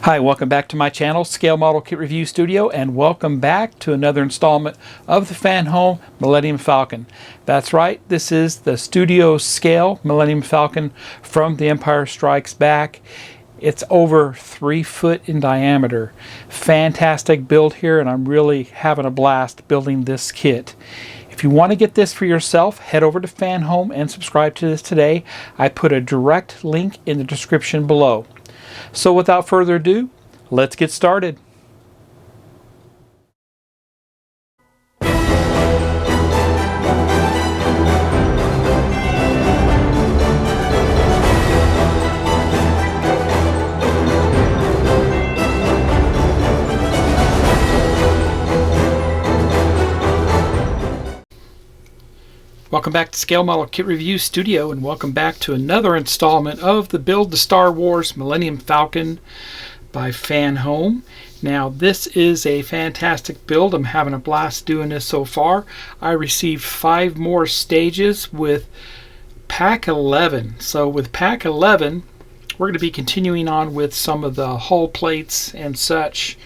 Hi, welcome back to my channel, Scale Model Kit Review Studio, and welcome back to another installment of the FanHome Millennium Falcon. That's right, this is the studio scale Millennium Falcon from The Empire Strikes Back. It's over 3 foot in diameter. Fantastic build here, and I'm really having a blast building this kit. If you want to get this for yourself, head over to FanHome and subscribe to this today. I put a direct link in the description below. So without further ado, let's get started. Welcome back to Scale Model Kit Review Studio, and welcome back to another installment of the Build the Star Wars Millennium Falcon by FanHome. Now, this is a fantastic build. I'm having a blast doing this so far. I received 5 more stages with Pack 11. So with Pack 11, we're going to be continuing on with some of the hull plates and such.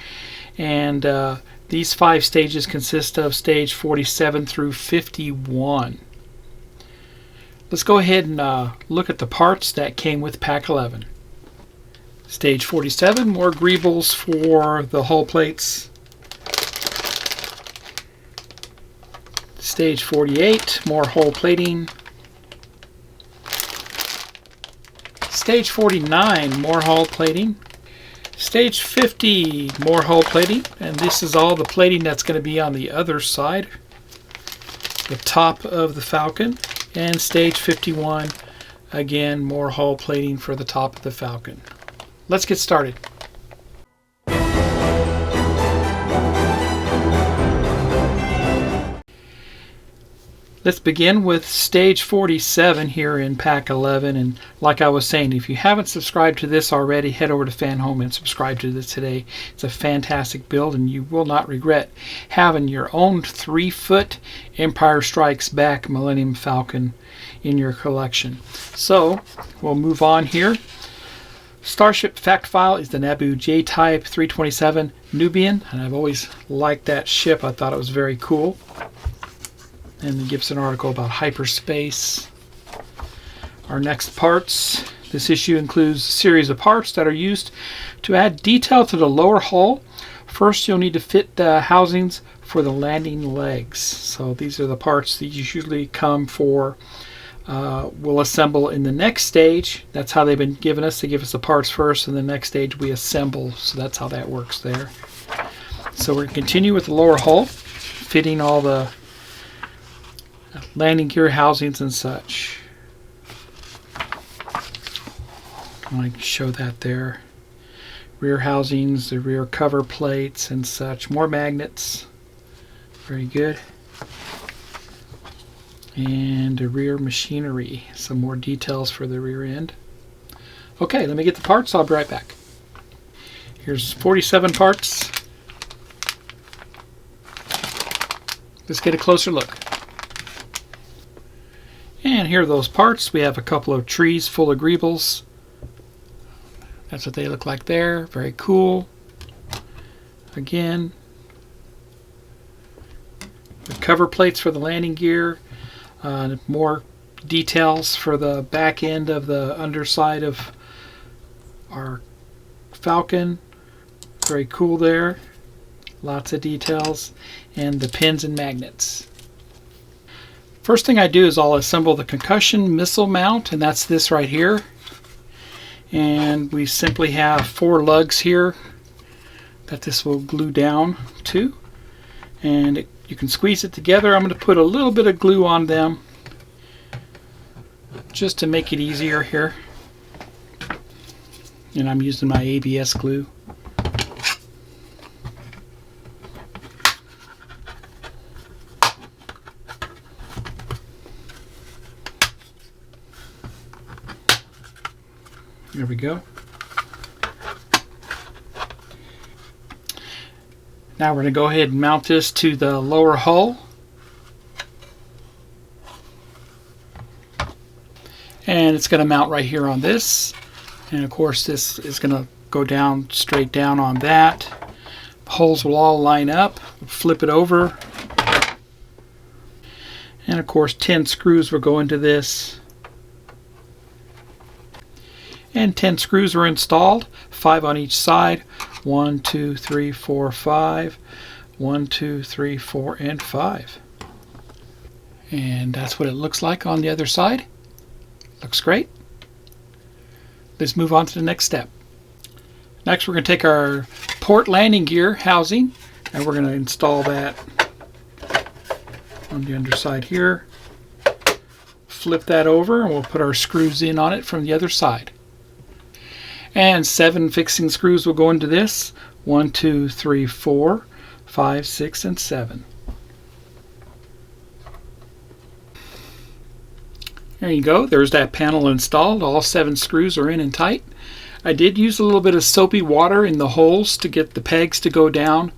And these 5 stages consist of stage 47 through 51. Let's go ahead and look at the parts that came with Pack 11. Stage 47, more greebles for the hull plates. Stage 48, more hull plating. Stage 49, more hull plating. Stage 50, more hull plating. And this is all the plating that's going to be on the other side, the top of the Falcon. And stage 51, again, more hull plating for the top of the Falcon. Let's get started. Let's begin with stage 47 here in Pack 11. And like I was saying, if you haven't subscribed to this already, head over to FanHome and subscribe to this today. It's a fantastic build, and you will not regret having your own 3 foot Empire Strikes Back Millennium Falcon in your collection. So we'll move on here. Starship fact file is the Naboo J-Type 327 Nubian, and I've always liked that ship. I thought it was very cool. And it gives an article about hyperspace. Our next parts. This issue includes a series of parts that are used to add detail to the lower hull. First, you'll need to fit the housings for the landing legs. So these are the parts that usually come for. We'll assemble in the next stage. That's how they've been given us. They give us the parts first, and the next stage we assemble. So that's how that works there. So we're going to continue with the lower hull, fitting all the landing gear housings and such. I can show that there. Rear housings, the rear cover plates and such. More magnets. Very good. And the rear machinery. Some more details for the rear end. Okay, let me get the parts. I'll be right back. Here's 47 parts. Let's get a closer look. And here are those parts. We have a couple of trees full of greebles. That's what they look like there. Very cool. Again, the cover plates for the landing gear. More details for the back end of the underside of our Falcon. Very cool there. Lots of details. And the pins and magnets. First thing I do is I'll assemble the concussion missile mount, and that's this right here. And we simply have 4 lugs here that this will glue down to. And you can squeeze it together. I'm going to put a little bit of glue on them just to make it easier here. And I'm using my ABS glue. There we go. Now we're going to go ahead and mount this to the lower hull. And it's going to mount right here on this. And of course this is going to go down straight down on that. Holes will all line up. Flip it over. And of course 10 screws will go into this. And 10 screws are installed, 5 on each side. 1, 2, 3, 4, 5. 1, 2, 3, 4, and 5. And that's what it looks like on the other side. Looks great. Let's move on to the next step. Next we're going to take our port landing gear housing and we're going to install that on the underside here. Flip that over and we'll put our screws in on it from the other side. And 7 fixing screws will go into this. 1, 2, 3, 4, 5, 6, and 7. There you go. There's that panel installed. All 7 screws are in and tight. I did use a little bit of soapy water in the holes to get the pegs to go down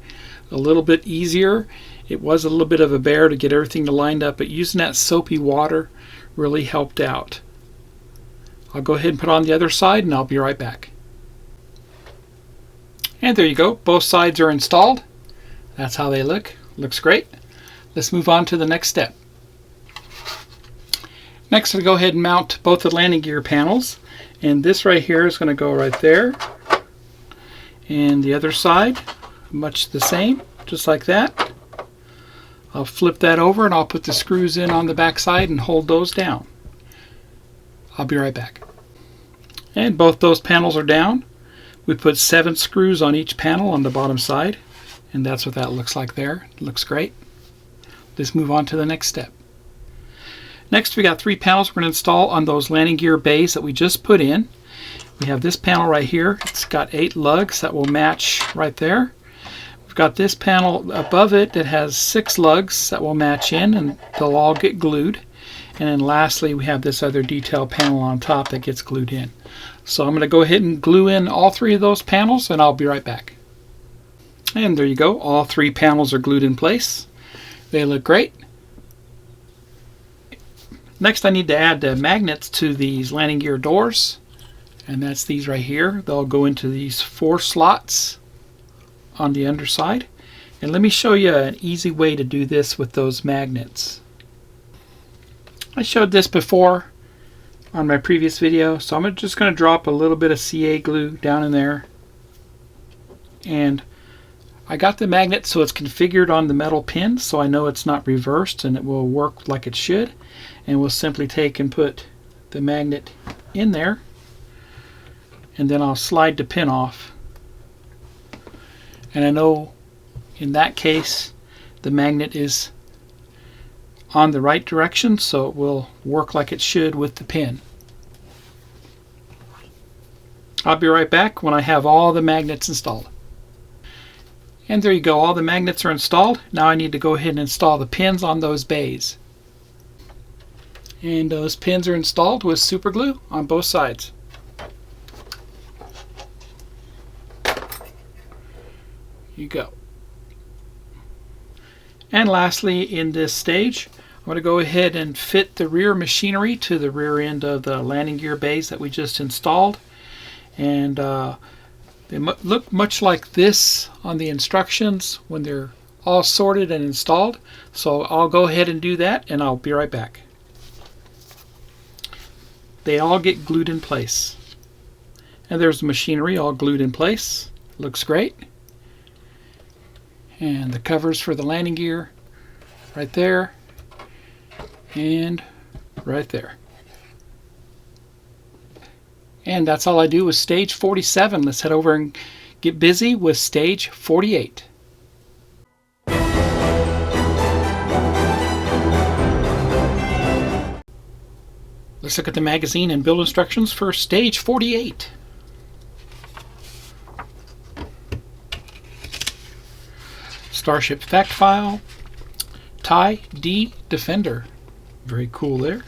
a little bit easier. It was a little bit of a bear to get everything lined up, but using that soapy water really helped out. I'll go ahead and put on the other side and I'll be right back. And there you go. Both sides are installed. That's how they look. Looks great. Let's move on to the next step. Next, I'll go ahead and mount both the landing gear panels. And this right here is going to go right there. And the other side, much the same, just like that. I'll flip that over and I'll put the screws in on the back side and hold those down. I'll be right back. And both those panels are down. We put 7 screws on each panel on the bottom side. And that's what that looks like there. It looks great. Let's move on to the next step. Next, we got 3 panels we're going to install on those landing gear bays that we just put in. We have this panel right here. It's got 8 lugs that will match right there. We've got this panel above it that has 6 lugs that will match in and they'll all get glued. And then lastly, we have this other detail panel on top that gets glued in. So I'm going to go ahead and glue in all 3 of those panels and I'll be right back. And there you go. All 3 panels are glued in place. They look great. Next, I need to add the magnets to these landing gear doors. And that's these right here. They'll go into these 4 slots on the underside. And let me show you an easy way to do this with those magnets. I showed this before on my previous video, so I'm just going to drop a little bit of CA glue down in there. And I got the magnet so it's configured on the metal pin, so I know it's not reversed and it will work like it should. And we'll simply take and put the magnet in there, and then I'll slide the pin off. And I know in that case the magnet is on the right direction, so it will work like it should with the pin. I'll be right back when I have all the magnets installed. And there you go, all the magnets are installed. Now I need to go ahead and install the pins on those bays. And those pins are installed with super glue on both sides. You go. And lastly, in this stage, I'm going to go ahead and fit the rear machinery to the rear end of the landing gear bays that we just installed. And they look much like this on the instructions when they're all sorted and installed. So I'll go ahead and do that and I'll be right back. They all get glued in place. And there's the machinery all glued in place. Looks great. And the covers for the landing gear right there and right there. And that's all I do with stage 47. Let's head over and get busy with stage 48. Let's look at the magazine and build instructions for stage 48. Starship fact file, tie D Defender. Very cool there.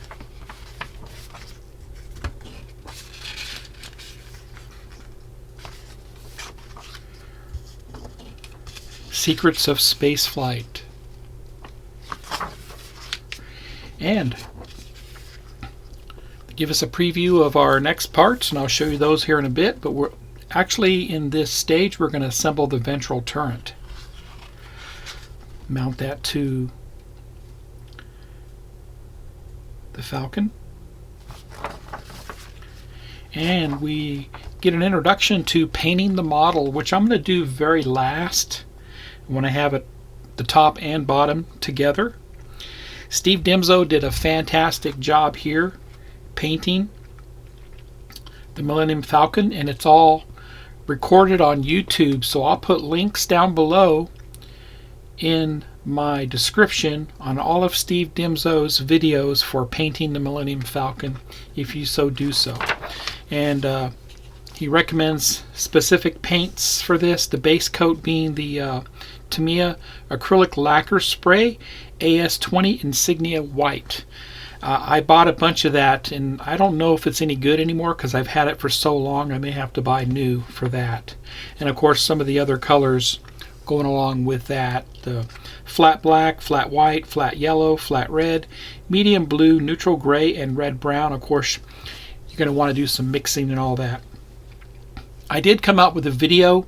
Secrets of Space Flight. And give us a preview of our next parts, and I'll show you those here in a bit, but Actually, in this stage, we're going to assemble the ventral turret. Mount that to the Falcon. And we get an introduction to painting the model, which I'm going to do very last when I have it the top and bottom together. Steve Dimzo did a fantastic job here painting the Millennium Falcon, and it's all recorded on YouTube, so I'll put links down below in my description on all of Steve Dimzo's videos for painting the Millennium Falcon, if you so do so. And he recommends specific paints for this, the base coat being the Tamiya acrylic lacquer spray AS20 Insignia White. I bought a bunch of that, and I don't know if it's any good anymore because I've had it for so long. I may have to buy new for that. And of course, some of the other colors going along with that: the flat black, flat white, flat yellow, flat red, medium blue, neutral gray, and red brown. Of course, you're going to want to do some mixing and all that. I did come out with a video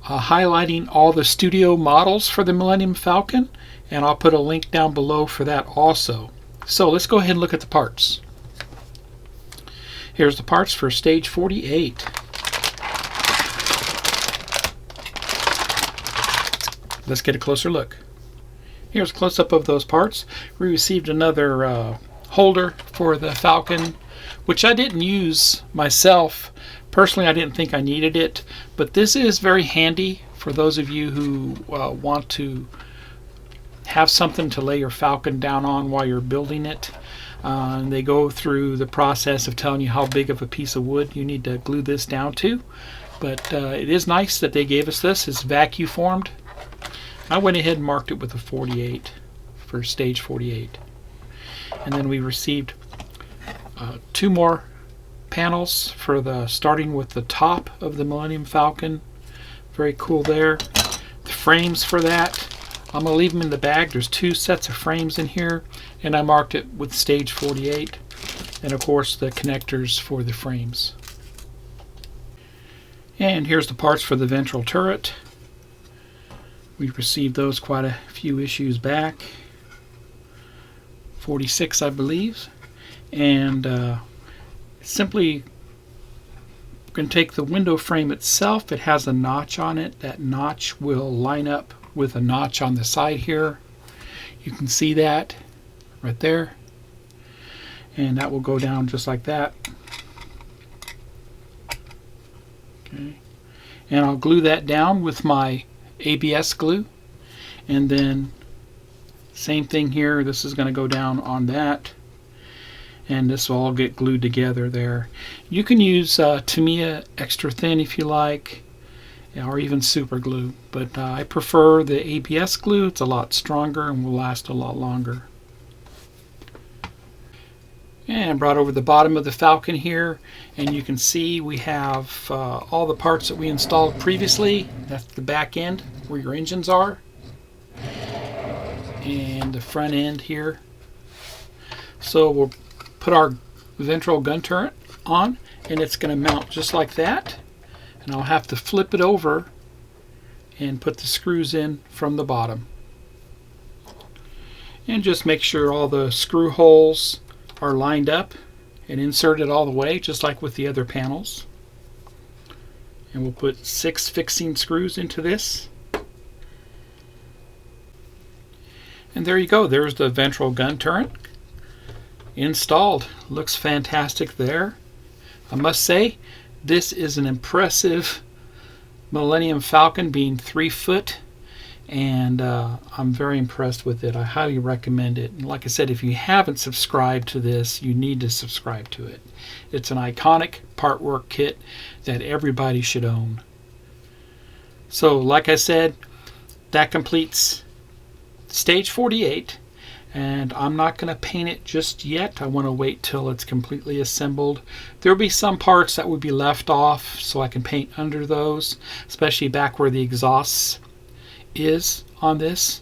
highlighting all the studio models for the Millennium Falcon, and I'll put a link down below for that also. So let's go ahead and look at the parts. Here's the parts for stage 48. Let's get a closer look. Here's a close-up of those parts. We received another holder for the Falcon, which I didn't use myself. Personally, I didn't think I needed it, but this is very handy for those of you who want to have something to lay your Falcon down on while you're building it. And they go through the process of telling you how big of a piece of wood you need to glue this down to. But it is nice that they gave us this. It's vacuum formed. I went ahead and marked it with a 48 for stage 48. And then we received 2 more panels for the starting with the top of the Millennium Falcon. Very cool there. The frames for that, I'm going to leave them in the bag. There's 2 sets of frames in here, and I marked it with stage 48. And of course the connectors for the frames. And here's the parts for the ventral turret. We received those quite a few issues back. 46, I believe. And simply going to take the window frame itself. It has a notch on it. That notch will line up with a notch on the side here. You can see that right there, and that will go down just like that. Okay, and I'll glue that down with my ABS glue, and then same thing here. This is going to go down on that, and this will all get glued together there. You can use Tamiya extra thin if you like, or even super glue, but I prefer the ABS glue. It's a lot stronger and will last a lot longer. And brought over the bottom of the Falcon here, and you can see we have all the parts that we installed previously. That's the back end where your engines are, and the front end here. So we'll put our ventral gun turret on, and it's going to mount just like that. And I'll have to flip it over and put the screws in from the bottom. And just make sure all the screw holes are lined up and inserted all the way, just like with the other panels. And we'll put 6 fixing screws into this. And there you go. There's the ventral gun turret installed. Looks fantastic there. I must say, this is an impressive Millennium Falcon, being 3 foot, and I'm very impressed with it. I highly recommend it. And like I said, if you haven't subscribed to this, you need to subscribe to it. It's an iconic part work kit that everybody should own. So like I said, that completes stage 48. And I'm not going to paint it just yet. I want to wait till it's completely assembled. There will be some parts that would be left off, so I can paint under those, especially back where the exhaust is on this.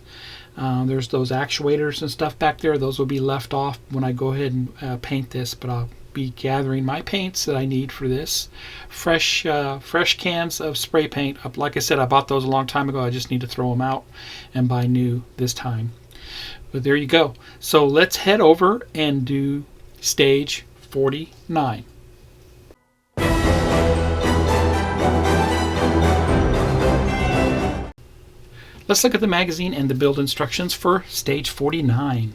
There's those actuators and stuff back there. Those will be left off when I go ahead and paint this, but I'll be gathering my paints that I need for this. Fresh cans of spray paint. Like I said, I bought those a long time ago. I just need to throw them out and buy new this time. But there you go. So let's head over and do stage 49. Let's look at the magazine and the build instructions for stage 49.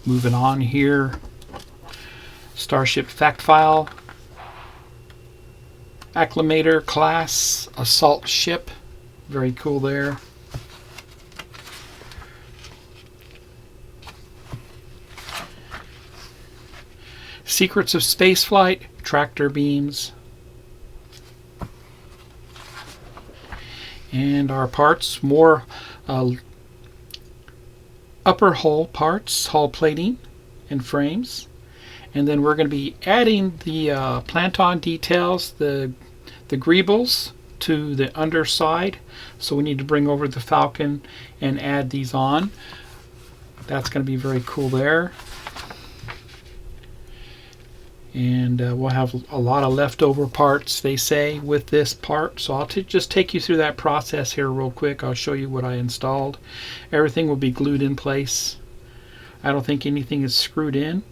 Moving on here. Starship fact file. Acclimator class. Assault ship. Very cool there. Secrets of spaceflight. Tractor beams. And our parts, more upper hull parts, hull plating and frames. And then we're going to be adding the plant-on details, the greebles to the underside. So we need to bring over the Falcon and add these on. That's going to be very cool there. And we'll have a lot of leftover parts, they say, with this part. So I'll just take you through that process here real quick. I'll show you what I installed. Everything will be glued in place. I don't think anything is screwed in.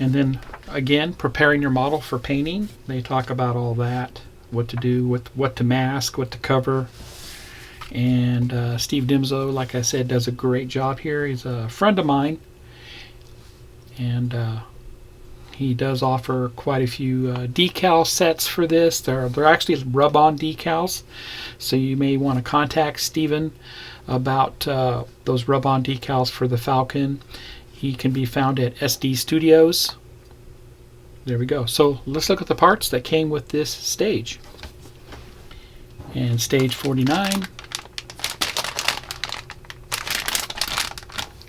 And then, again, preparing your model for painting. They talk about all that, what to do, what to mask, what to cover. And Steve Dimzo, like I said, does a great job here. He's a friend of mine. And he does offer quite a few decal sets for this. They're actually rub-on decals, so you may want to contact Steven about those rub-on decals for the Falcon. He can be found at SD Studios. There we go. So let's look at the parts that came with this stage. And stage 49.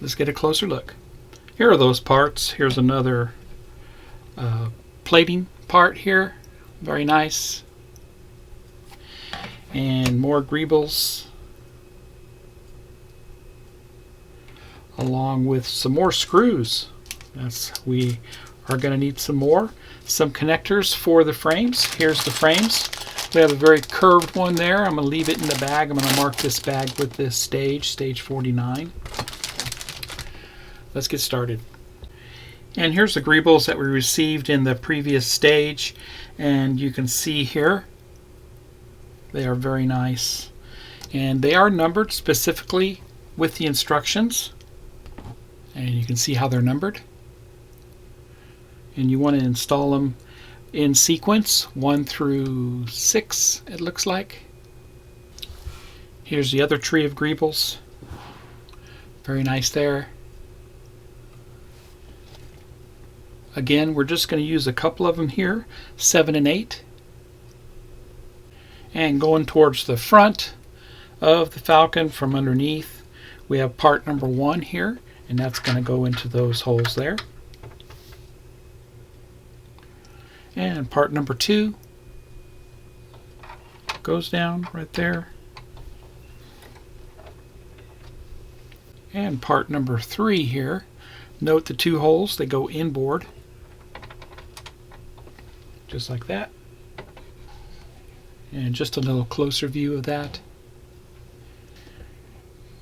Let's get a closer look. Here are those parts. Here's another plating part here, very nice, and more greebles, along with some more screws. We are going to need some connectors for the frames. Here's the frames. We have a very curved one there. I'm going to leave it in the bag. I'm going to mark this bag with this stage 49. Let's get started. And here's the greebles that we received in the previous stage, and you can see here they are very nice, and they are numbered specifically with the instructions, and you can see how they're numbered. And you want to install them in sequence 1 through 6, it looks like. Here's the other tree of greebles, very nice there. Again, we're just going to use a couple of them here, 7 and 8. And going towards the front of the Falcon from underneath, we have part number 1 here, and that's going to go into those holes there. And part number 2 goes down right there. And part number 3 here, note the 2 holes, they go inboard. Just like that. And just a little closer view of that.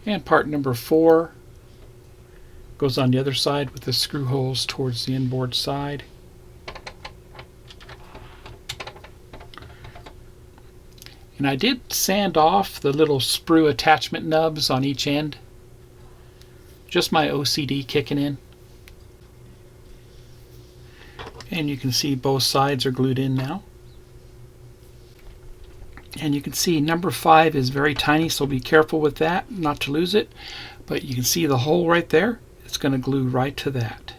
And part number 4 goes on the other side with the screw holes towards the inboard side. And I did sand off the little sprue attachment nubs on each end. Just my OCD kicking in. And you can see both sides are glued in now. And you can see number 5 is very tiny, so be careful with that, not to lose it. But you can see the hole right there. It's going to glue right to that.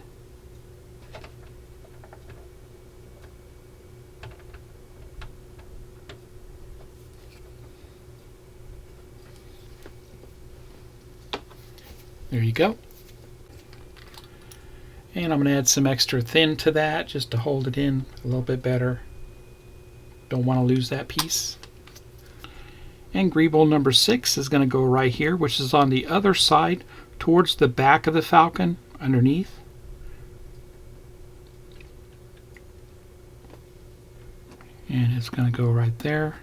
There you go. And I'm going to add some extra thin to that just to hold it in a little bit better. Don't want to lose that piece. And greeble number 6 is going to go right here, which is on the other side towards the back of the Falcon underneath. it's going to go right there.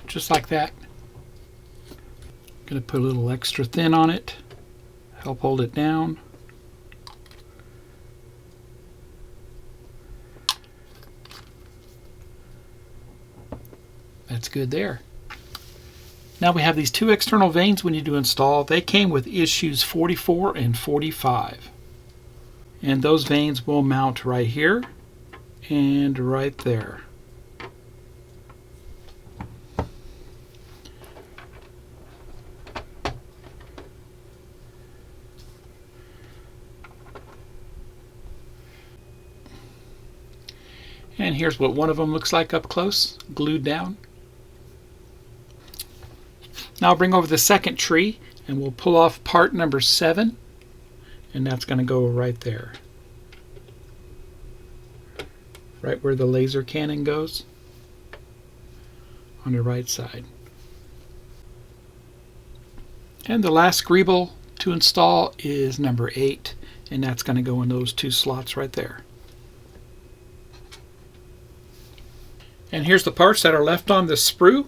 Just like that. Going to put a little extra thin on it, help hold it down. That's good there. Now we have these two external vanes we need to install. They came with issues 44 and 45. And those vanes will mount right here and right there. And here's what one of them looks like up close, glued down. Now I'll bring over the second tree and we'll pull off part number 7, and that's going to go right there. Right where the laser cannon goes on the right side. And the last greeble to install is number 8, and that's going to go in those two slots right there. And here's the parts that are left on the sprue.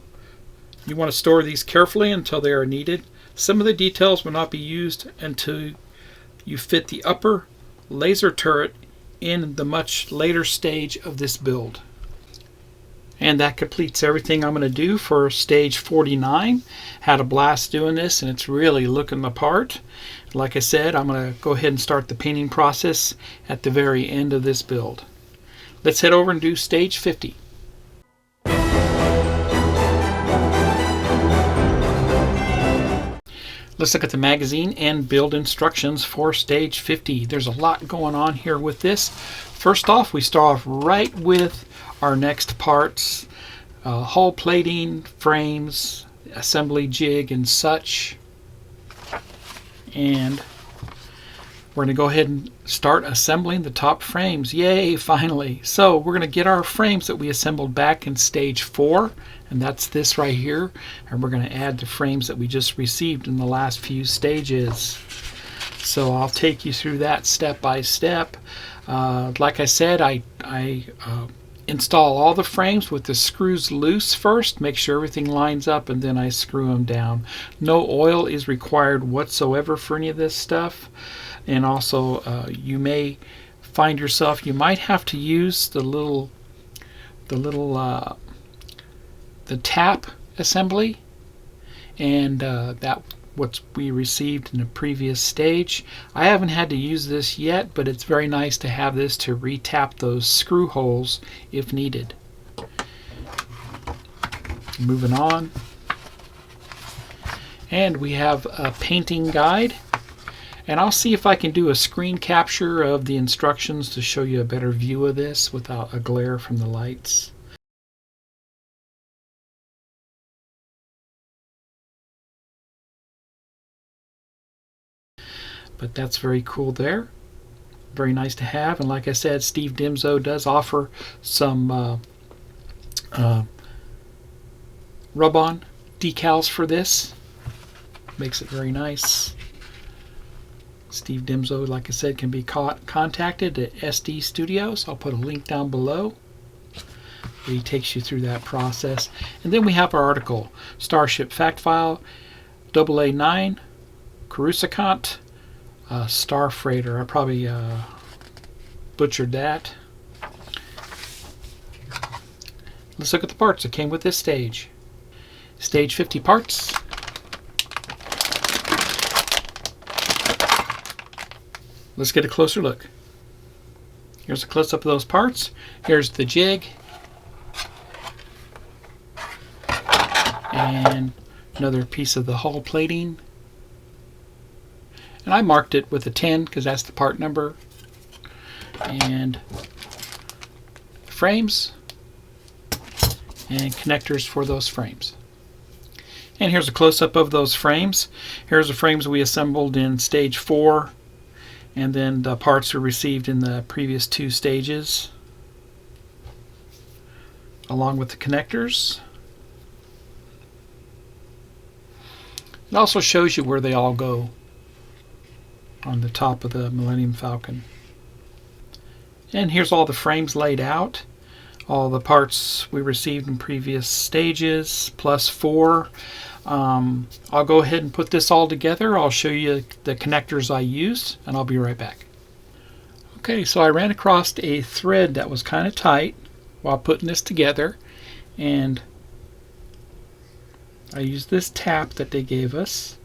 You want to store these carefully until they are needed. Some of the details will not be used until you fit the upper laser turret in the much later stage of this build. And that completes everything I'm going to do for stage 49. Had a blast doing this, and it's really looking the part. Like I said, I'm going to go ahead and start the painting process at the very end of this build. Let's head over and do stage 50. Let's look at the magazine and build instructions for stage 50. There's a lot going on here with this. First off, we start off right with our next parts. Hull plating, frames, assembly jig and such. And we're going to go ahead and start assembling the top frames. Yay, finally. So we're going to get our frames that we assembled back in stage 4. And that's this right here, and we're going to add the frames that we just received in the last few stages. So I'll take you through that step by step. Like I said, I install all the frames with the screws loose first, make sure everything lines up, and then I screw them down. No oil is required whatsoever for any of this stuff. And also you may find yourself, you might have to use the tap assembly, and that what we received in the previous stage. I haven't had to use this yet, but it's very nice to have this to retap those screw holes if needed. Moving on, and we have a painting guide, and I'll see if I can do a screen capture of the instructions to show you a better view of this without a glare from the lights. But that's very cool there. Very nice to have. And like I said, Steve Dimzo does offer some rub-on decals for this. Makes it very nice. Steve Dimzo, like I said, can be contacted at SD Studios. I'll put a link down below. He takes you through that process. And then we have our article, Starship Fact File, AA9, Coruscant, Star Freighter. I probably butchered that. Let's look at the parts that came with this stage. Stage 50 parts. Let's get a closer look. Here's a close-up of those parts. Here's the jig. And another piece of the hull plating. And I marked it with a 10 because that's the part number. And frames and connectors for those frames. And here's a close-up of those frames. Here's the frames we assembled in stage 4, and then the parts we received in the previous 2 stages, along with the connectors. It also shows you where they all go on the top of the Millennium Falcon. And here's all the frames laid out. All the parts we received in previous stages, plus 4. I'll go ahead and put this all together. I'll show you the connectors I used, and I'll be right back. Okay, so I ran across a thread that was kind of tight while putting this together, and I used this tap that they gave us.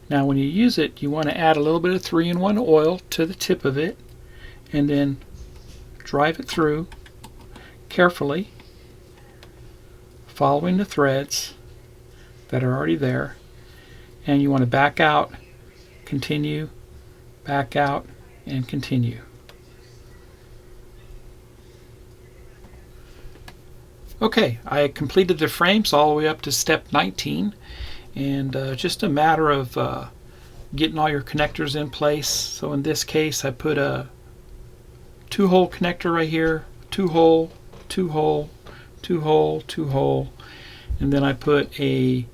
Now when you use it, you want to add a little bit of 3-in-1 oil to the tip of it, and then drive it through carefully, following the threads that are already there. And you want to back out, continue, back out, and continue. Okay, I completed the frames all the way up to step 19, and just a matter of getting all your connectors in place. So in this case, I put a 2-hole connector right here, 2-hole, 2-hole, 2-hole, 2-hole, and then I put a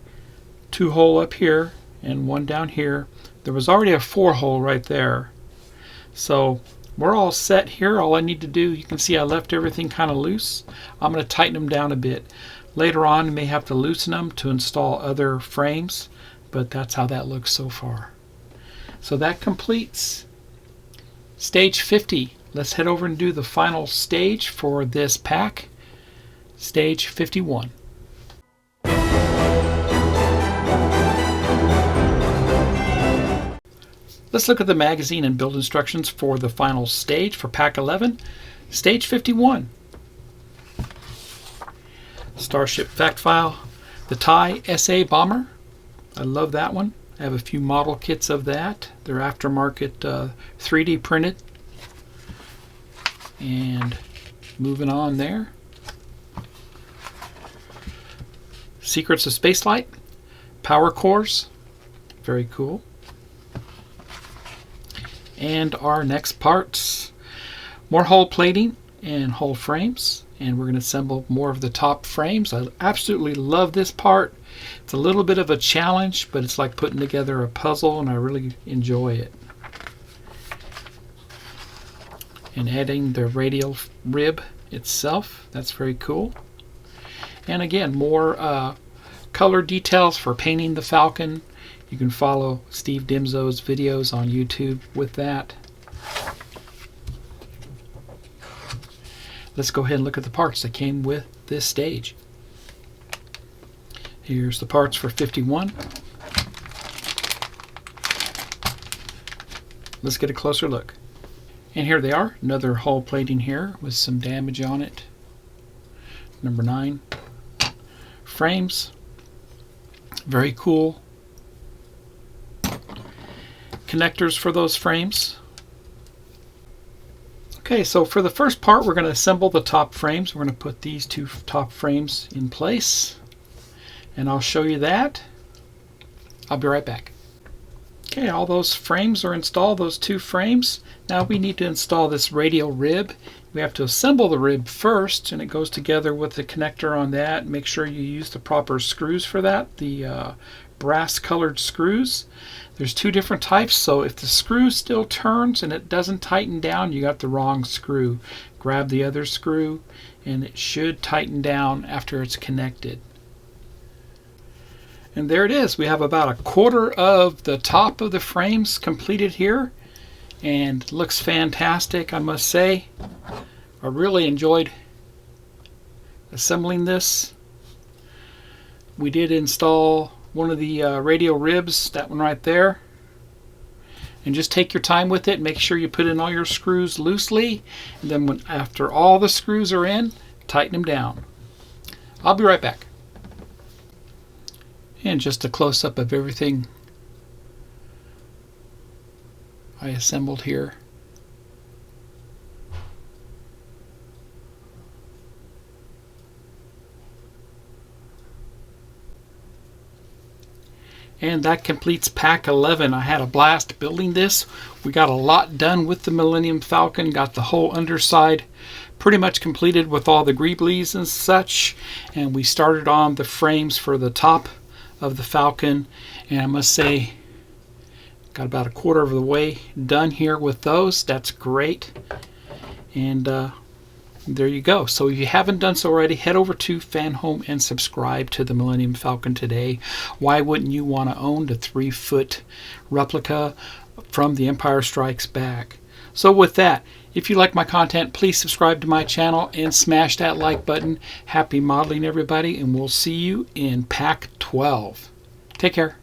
2-hole up here and 1 down here. There was already a 4-hole right there. So we're all set here. All I need to do, you can see I left everything kind of loose. I'm going to tighten them down a bit. Later on, you may have to loosen them to install other frames, but that's how that looks so far. So that completes stage 50. Let's head over and do the final stage for this pack, stage 51. Let's look at the magazine and build instructions for the final stage for pack 11, stage 51. Starship fact file, the Thai SA bomber. I love that one. I have a few model kits of that. They're aftermarket 3D printed. And moving on there. Secrets of Spaceflight, power cores, very cool. And our next parts, more hull plating and hull frames, and we're going to assemble more of the top frames. I absolutely love this part. It's a little bit of a challenge, but it's like putting together a puzzle, and I really enjoy it. And adding the radial rib itself, that's very cool. And again, more color details for painting the Falcon. You can follow Steve Dimzo's videos on YouTube with that. Let's go ahead and look at the parts that came with this stage. Here's the parts for 51. Let's get a closer look. And here they are, another hull plating here with some damage on it. Number 9. Frames, very cool. Connectors for those frames. Okay, so for the first part, we're going to assemble the top frames. We're going to put these 2 top frames in place, and I'll show you that. I'll be right back. Okay, all those frames are installed, those 2 frames. Now we need to install this radial rib. We have to assemble the rib first, and it goes together with the connector on that. Make sure you use the proper screws for that, the brass colored screws. There's 2 different types, so if the screw still turns and it doesn't tighten down, you got the wrong screw. Grab the other screw and it should tighten down after it's connected. And there it is. We have about a quarter of the top of the frames completed here, and it looks fantastic, I must say. I really enjoyed assembling this. We did install one of the radial ribs, that one right there, and just take your time with it. Make sure you put in all your screws loosely, and then after all the screws are in, tighten them down. I'll be right back. And just a close-up of everything I assembled here. And that completes pack 11. I had a blast building this. We got a lot done with the Millennium Falcon. Got the whole underside pretty much completed with all the greeblies and such. And we started on the frames for the top of the Falcon. And I must say, got about a quarter of the way done here with those. That's great. And there you go. So if you haven't done so already, head over to FanHome and subscribe to the Millennium Falcon today. Why wouldn't you want to own the 3-foot replica from The Empire Strikes Back? So with that, if you like my content, please subscribe to my channel and smash that like button. Happy modeling, everybody, and we'll see you in Pack 12. Take care.